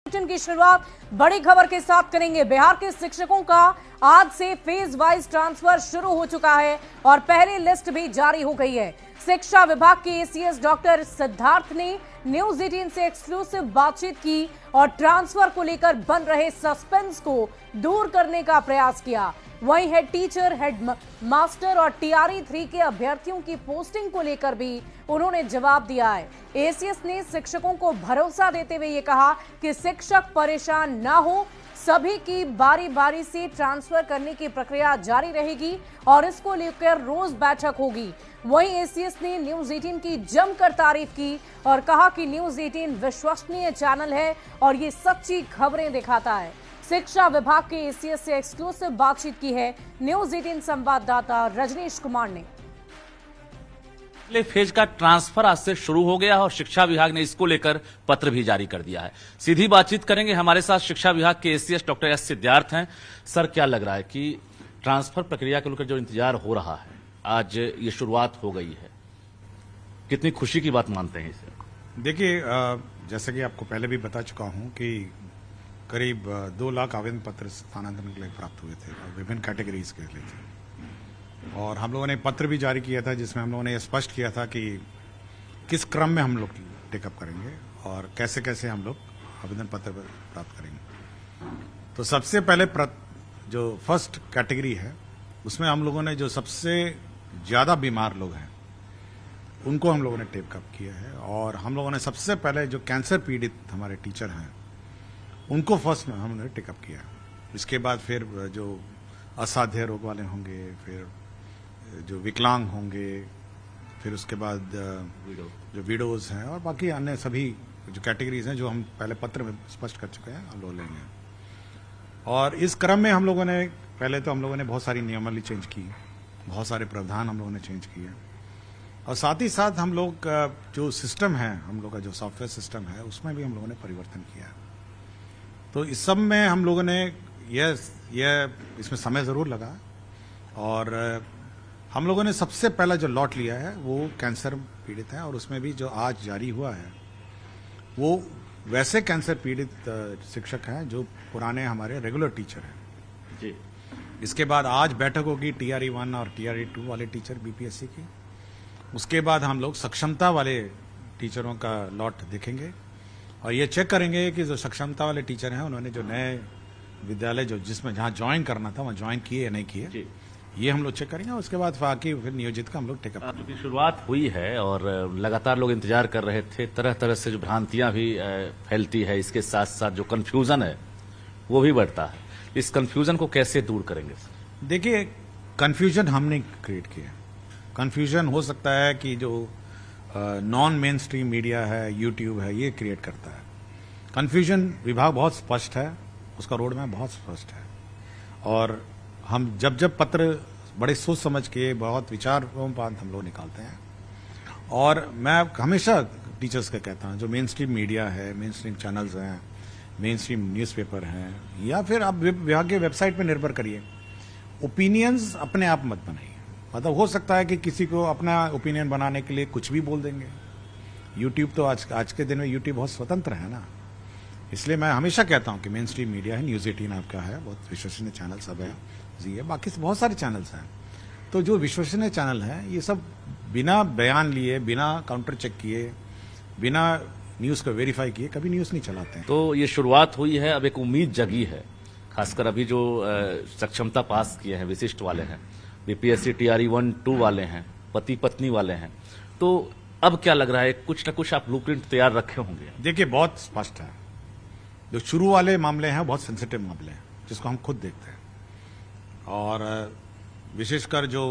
Bulletin की शुरुआत बड़ी खबर के साथ करेंगे। बिहार के शिक्षकों का आज से फेज वाइज ट्रांसफर शुरू हो चुका है और पहली लिस्ट भी जारी हो गई है। शिक्षा विभाग के एसीएस डॉक्टर सिद्धार्थ ने न्यूज 18 से एक्सक्लूसिव बातचीत की और ट्रांसफर को लेकर बन रहे सस्पेंस को दूर करने का प्रयास किया। वहीं हेड टीचर, हेड मास्टर और टीआरई 3 के अभ्यर्थियों की पोस्टिंग को लेकर भी उन्होंने जवाब दिया है। एसीएस ने शिक्षकों को भरोसा देते हुए ये कहा कि शिक्षक परेशान न हो, सभी की बारी बारी से ट्रांसफर करने की प्रक्रिया जारी रहेगी और इसको लेकर रोज बैठक होगी। वहीं एसीएस ने न्यूज 18 की जमकर तारीफ की और कहा कि न्यूज 18 विश्वसनीय चैनल है और ये सच्ची खबरें दिखाता है। शिक्षा विभाग के एसीएस से एक्सक्लूसिव बातचीत की है न्यूज 18 संवाददाता रजनीश कुमार ने। पहले फेज का ट्रांसफर आज से शुरू हो गया और शिक्षा विभाग ने इसको लेकर पत्र भी जारी कर दिया है। सीधी बातचीत करेंगे, हमारे साथ शिक्षा विभाग के एसीएस डॉक्टर एस सिद्धार्थ हैं। सर, क्या लग रहा है कि ट्रांसफर प्रक्रिया को लेकर जो इंतजार हो रहा है, आज ये शुरुआत हो गई है, कितनी खुशी की बात मानते हैं इसे? देखिए, जैसे कि आपको पहले भी बता चुका हूं कि करीब 2 लाख आवेदन पत्र स्थानांतरण के लिए प्राप्त हुए थे और विभिन्न कैटेगरीज के लिए थे। और हम लोगों ने पत्र भी जारी किया था जिसमें हम लोगों ने स्पष्ट किया था कि किस क्रम में हम लोग टेकअप करेंगे और कैसे कैसे हम लोग आवेदन पत्र प्राप्त करेंगे। तो सबसे पहले जो फर्स्ट कैटेगरी है उसमें हम लोगों ने जो सबसे ज्यादा बीमार लोग हैं उनको हम लोगों ने टेकअप किया है और हम लोगों ने सबसे पहले जो कैंसर पीड़ित हमारे टीचर हैं उनको फर्स्ट में हमने टेकअप किया। इसके बाद फिर जो असाध्य रोग वाले होंगे, फिर जो विकलांग होंगे, फिर उसके बाद जो विडोज हैं और बाकी अन्य सभी जो कैटेगरीज हैं जो हम पहले पत्र में स्पष्ट कर चुके हैं, हम लोग लेंगे। और इस क्रम में हम लोगों ने पहले तो हम लोगों ने बहुत सारी नियमावली चेंज की, बहुत सारे प्रावधान हम लोगों ने चेंज किए और साथ ही साथ हम लोग जो सिस्टम है, हम लोग का जो सॉफ्टवेयर सिस्टम है उसमें भी हम लोगों ने परिवर्तन किया। तो इस सब में हम लोगों ने यह इसमें समय जरूर लगा और हम लोगों ने सबसे पहला जो लॉट लिया है वो कैंसर पीड़ित है और उसमें भी जो आज जारी हुआ है वो वैसे कैंसर पीड़ित शिक्षक हैं जो पुराने हमारे रेगुलर टीचर हैं जी। इसके बाद आज बैठक होगी टीआरई 1 और टीआरई 2 वाले टीचर बीपीएससी की। उसके बाद हम लोग सक्षमता वाले टीचरों का लॉट देखेंगे और ये चेक करेंगे कि जो सक्षमता वाले टीचर हैं उन्होंने जो नए विद्यालय जो जिसमें जहां ज्वाइन करना था वहां ज्वाइन किए या नहीं किए, ये हम लोग चेक करेंगे। उसके बाद बाकी फिर नियोजित का हम लोग टेकअप करेंगे। शुरुआत हुई है और लगातार लोग इंतजार कर रहे थे। तरह तरह से जो भ्रांतियां भी फैलती है, इसके साथ साथ जो कंफ्यूजन है वो भी बढ़ता है। इस कंफ्यूजन को कैसे दूर करेंगे? देखिए, कंफ्यूजन हमने क्रिएट किया। कंफ्यूजन हो सकता है कि जो नॉन मेन स्ट्रीम मीडिया है, यूट्यूब है, ये क्रिएट करता है। कंफ्यूजन विभाग बहुत स्पष्ट है, उसका रोड मैप बहुत स्पष्ट है और हम जब पत्र बड़े सोच समझ के बहुत विचारोपरांत हम लोग निकालते हैं। और मैं हमेशा टीचर्स का कहता हूं, जो मेन स्ट्रीम मीडिया है, मेन स्ट्रीम चैनल्स हैं, मेन स्ट्रीम न्यूज़पेपर हैं या फिर आप विभाग के वेबसाइट पर निर्भर करिए, ओपिनियंस अपने आप मत बनाइए। मतलब हो सकता है कि किसी को अपना ओपिनियन बनाने के लिए कुछ भी बोल देंगे। यूट्यूब तो आज के दिन में यूट्यूब बहुत स्वतंत्र है ना, इसलिए मैं हमेशा कहता हूं कि मेन स्ट्रीम मीडिया है, न्यूज 18 आपका है, बहुत विश्वसनीय चैनल सब है जी है, बाकी बहुत सारे चैनल्स हैं। तो जो विश्वसनीय चैनल हैं ये सब बिना बयान लिए, बिना काउंटर चेक किए, बिना न्यूज को वेरीफाई किए कभी न्यूज नहीं चलाते हैं। तो ये शुरुआत हुई है, अब एक उम्मीद जगी है, खासकर अभी जो सक्षमता पास किए हैं, विशिष्ट वाले हैं, बीपीएससी टीआरई 1, 2 वाले हैं, पति पत्नी वाले हैं, तो अब क्या लग रहा है, कुछ न कुछ आप ब्लूप्रिंट तैयार रखे होंगे? देखिए, बहुत स्पष्ट है। जो शुरू वाले मामले हैं बहुत सेंसिटिव मामले हैं जिसको हम खुद देखते हैं और विशेषकर जो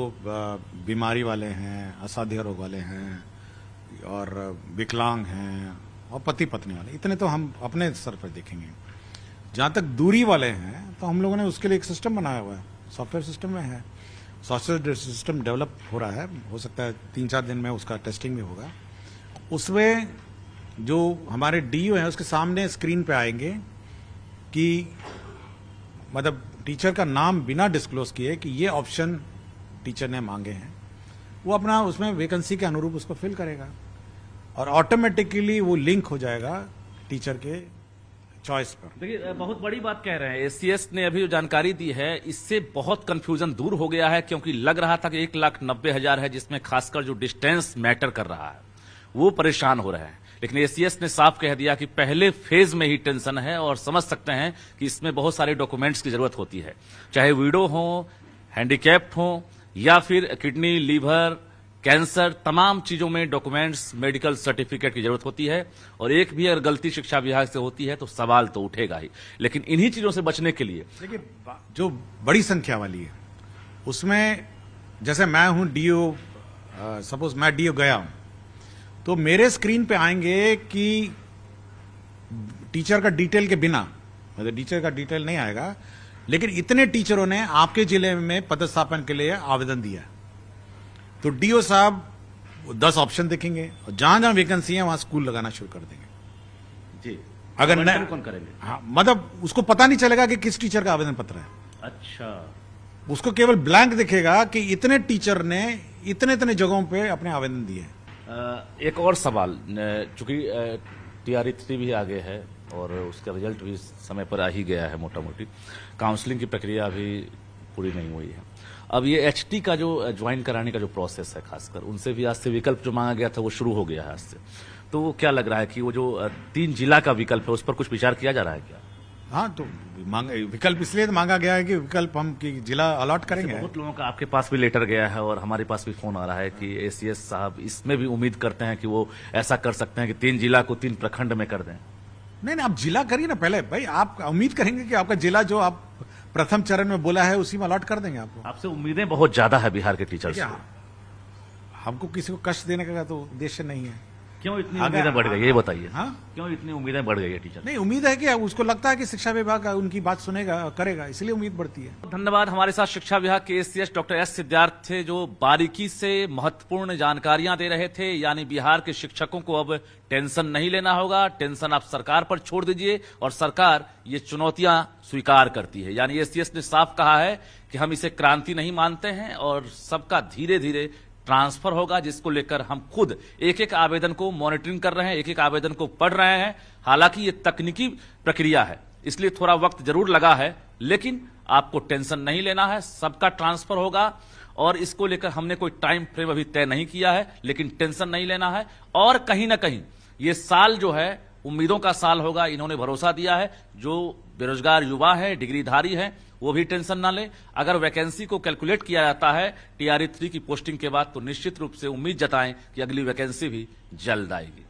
बीमारी वाले हैं, असाध्य रोग वाले हैं और विकलांग हैं और पति पत्नी वाले, इतने तो हम अपने स्तर पर देखेंगे। जहां तक दूरी वाले हैं तो हम लोगों ने उसके लिए एक सिस्टम बनाया हुआ है, सॉफ्टवेयर सिस्टम में है, सॉफ्टवेयर सिस्टम डेवलप हो रहा है, हो सकता है 3-4 दिन में उसका टेस्टिंग भी होगा। उसमें जो हमारे डीओ हैं उसके सामने स्क्रीन पे आएंगे कि मतलब टीचर का नाम बिना डिस्क्लोज किए कि ये ऑप्शन टीचर ने मांगे हैं, वो अपना उसमें वैकेंसी के अनुरूप उसको फिल करेगा और ऑटोमेटिकली वो लिंक हो जाएगा टीचर के चॉइस पर। देखिए, बहुत बड़ी बात कह रहे हैं। एसीएस ने अभी जो जानकारी दी है, इससे बहुत कंफ्यूजन दूर हो गया है, क्योंकि लग रहा था कि 1,90,000 है, जिसमें खासकर जो डिस्टेंस मैटर कर रहा है वो परेशान हो रहे हैं। लेकिन एसीएस ने साफ कह दिया कि पहले फेज में ही टेंशन है, और समझ सकते हैं कि इसमें बहुत सारे डॉक्यूमेंट्स की जरूरत होती है, चाहे विडो हो, हैंडीकैप्ड हो, या फिर किडनी, लीवर, कैंसर, तमाम चीजों में डॉक्यूमेंट्स, मेडिकल सर्टिफिकेट की जरूरत होती है। और एक भी अगर गलती शिक्षा विभाग से होती है तो सवाल तो उठेगा ही। लेकिन इन्हीं चीजों से बचने के लिए देखिए, जो बड़ी संख्या वाली है उसमें, जैसे मैं हूं डीओ, सपोज मैं डीओ गया हूं, तो मेरे स्क्रीन पे आएंगे कि टीचर का डिटेल के बिना, मतलब टीचर का डिटेल नहीं आएगा, लेकिन इतने टीचरों ने आपके जिले में पदस्थापन के लिए आवेदन दिया, तो डीओ साहब 10 ऑप्शन देखेंगे और जहां जहां वैकेंसी है वहां स्कूल लगाना शुरू कर देंगे जी। अगर नहीं कौन करेंगे? हाँ, मतलब उसको पता नहीं चलेगा कि किस टीचर का आवेदन पत्र है। अच्छा, उसको केवल ब्लैंक दिखेगा कि इतने टीचर ने इतने इतने जगहों पे अपने आवेदन दिए हैं। एक और सवाल, चूंकि TRE-3 भी आगे है और उसका रिजल्ट भी समय पर आ ही गया है, मोटा मोटी काउंसलिंग की प्रक्रिया अभी पूरी नहीं हुई है। अब ये HT का जो ज्वाइन कराने का जो प्रोसेस है, खासकर उनसे भी आज से विकल्प जो मांगा गया था वो शुरू हो गया है आज से। तो क्या लग रहा है कि वो जो 3 जिला का विकल्प है उस पर कुछ विचार किया जा रहा है क्या? हाँ, तो विकल्प इसलिए मांगा गया है कि विकल्प हम कि जिला अलॉट करेंगे। बहुत लोगों का आपके पास भी लेटर गया है और हमारे पास भी फोन आ रहा है कि एसीएस साहब इसमें भी उम्मीद करते हैं कि वो ऐसा कर सकते हैं कि 3 जिला को 3 प्रखंड में कर दें। नहीं, आप जिला करिए ना पहले भाई। आप उम्मीद करेंगे कि आपका जिला जो आप प्रथम चरण में बोला है उसी में अलॉट कर देंगे आपको। आपसे उम्मीदें बहुत ज्यादा है बिहार के टीचर्स से। हमको किसी को कष्ट देने का तो उद्देश्य नहीं है। क्यों इतनी उम्मीदें बढ़ गई, ये बताइए। हाँ, क्यों इतनी उम्मीदें बढ़ गई है टीचर? नहीं, उम्मीद है कि उसको लगता है कि शिक्षा विभाग उनकी बात सुनेगा, करेगा, इसलिए उम्मीद बढ़ती है। धन्यवाद। हमारे साथ शिक्षा विभाग के एसीएस डॉक्टर एस सिद्धार्थ थे, जो बारीकी से महत्वपूर्ण जानकारियां दे रहे थे। यानी बिहार के शिक्षकों को अब टेंशन नहीं लेना होगा, टेंशन आप सरकार पर छोड़ दीजिए और सरकार ये चुनौतियां स्वीकार करती है। यानी एसीएस ने साफ कहा है कि हम इसे क्रांति नहीं मानते हैं और सबका धीरे धीरे ट्रांसफर होगा, जिसको लेकर हम खुद एक एक आवेदन को मॉनिटरिंग कर रहे हैं, एक एक आवेदन को पढ़ रहे हैं। हालांकि ये तकनीकी प्रक्रिया है, इसलिए थोड़ा वक्त जरूर लगा है, लेकिन आपको टेंशन नहीं लेना है, सबका ट्रांसफर होगा। और इसको लेकर हमने कोई टाइम फ्रेम अभी तय नहीं किया है, लेकिन टेंशन नहीं लेना है। और कहीं ना कहीं ये साल जो है उम्मीदों का साल होगा, इन्होंने भरोसा दिया है। जो बेरोजगार युवा है, डिग्रीधारी है, वो भी टेंशन ना ले। अगर वैकेंसी को कैलकुलेट किया जाता है TRE-3 की पोस्टिंग के बाद, तो निश्चित रूप से उम्मीद जताएं कि अगली वैकेंसी भी जल्द आएगी।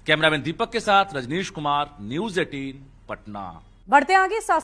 कैमरामैन दीपक के साथ रजनीश कुमार, News 18 पटना। बढ़ते आगे।